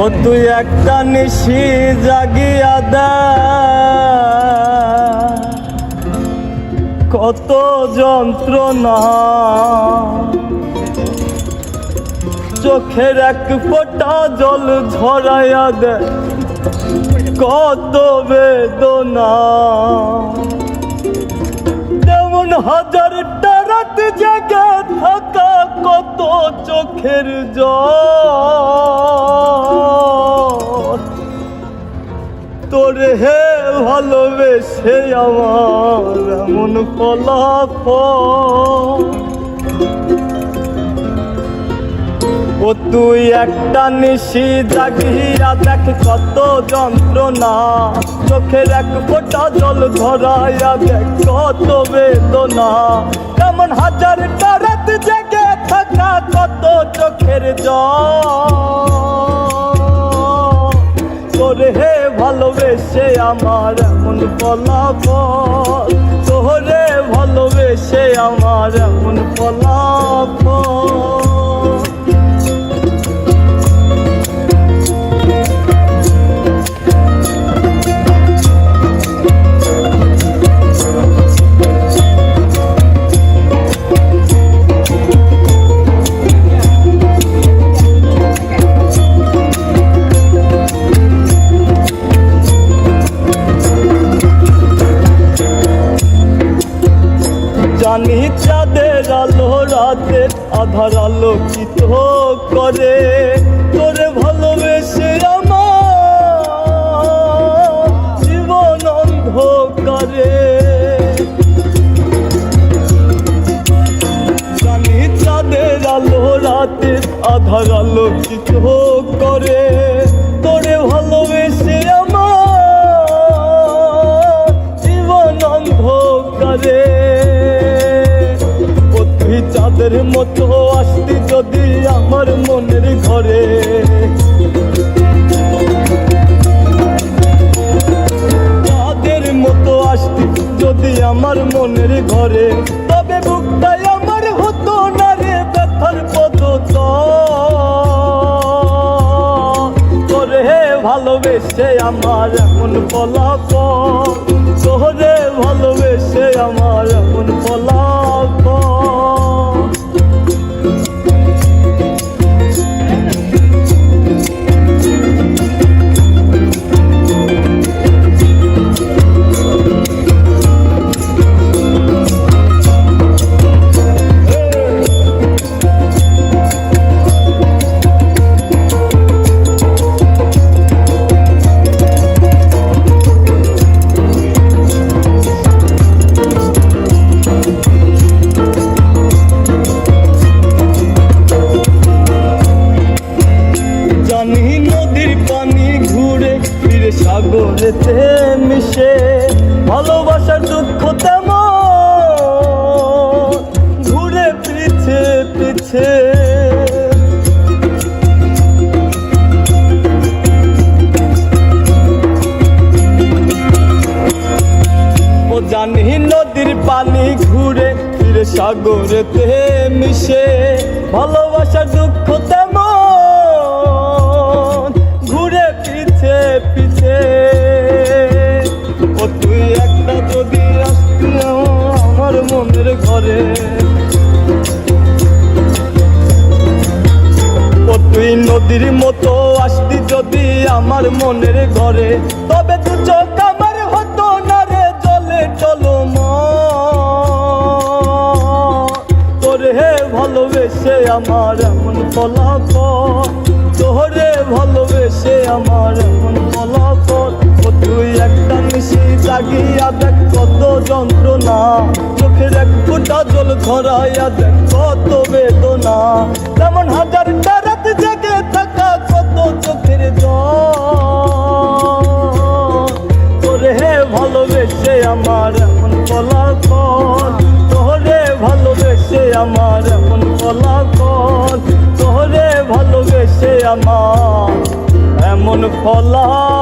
ও তুই একটা নিশি জাগিয়া দে, কত যন্ত্রণা চোখের এক ফোঁটা জল ঝরাইয়া দে, কত বেদনা। যেমন হাজারটা রাত জেগে থাকা, কত চোখের জল তোরে হে ভালোবেসে আমার এমন ফলাফল। ও তুই একটা নিশি জাগিয়া দেখ, কত যন্ত্রণা চোখের এক ফোঁটা জল ধরাইয়া দেখ, কত বেদনা। কেমন হাজারটা রাত জেগে থাকা, কত চোখের জল তোরে হে ভালোবেসে আমার এমন ফলাফল, তোরে ভালোবেসে আমার এমন ফলাফল। জানি চাঁদের আলো রাতের আধার আলোকিত করে, তোরে ভালোবেসে আমার জীবন অন্ধকারে। জানি চাঁদের আলো রাতের আধার আলোকিত করে, তোরে ভালোবেসে আমার জীবন অন্ধকারে। চাঁদের মতো আসতি যদি আমার মনের ঘরে, চাঁদের মতো আসতি যদি আমার মনের ঘরে, তবে বুকটাই আমার হতো না রে ব্যথার পদতল। তোরে ভালোবেসে আমার এমন ফলাফল, তোরে ভালোবেসে আমার এমন ফলাফল। সাগরেতে মিশে ভালোবাসার দুঃখ তেমন ঘুরে পিছে পিছে। ও জানি নদীর পানি ঘুরে ফিরে সাগরেতে মিশে ভালোবাসার দুঃখ তেমন ঘুরে পিছে পিছে। ও তুই একটা যদি আসতি আমার মনের ঘরে, ও তুই নদীর মতো আসতি যদি আমার মনের ঘরে, তবে দু চোখ আমার হতো না রে জলে টলমল। তোরে ভালোবেসে আমার এমন ফলাফল, তোরে ভালোবেসে আমার এমন ফলাফল। ও তুই একটা নিশি জাগিয়া দেখ, কত যন্ত্রণা চোখের এক ফোঁটা জল ধরাইয়া দেখ, কত বেদনা। তেমন হাজারটা রাত জেগে থাকা, কত চোখের জল তোরে ভালোবেসে আমার এমন ফলাফল, তোরে ভালোবেসে আমার এমন ফলাফল, তোরে ভালোবেসে আমার এমন ফলাফল।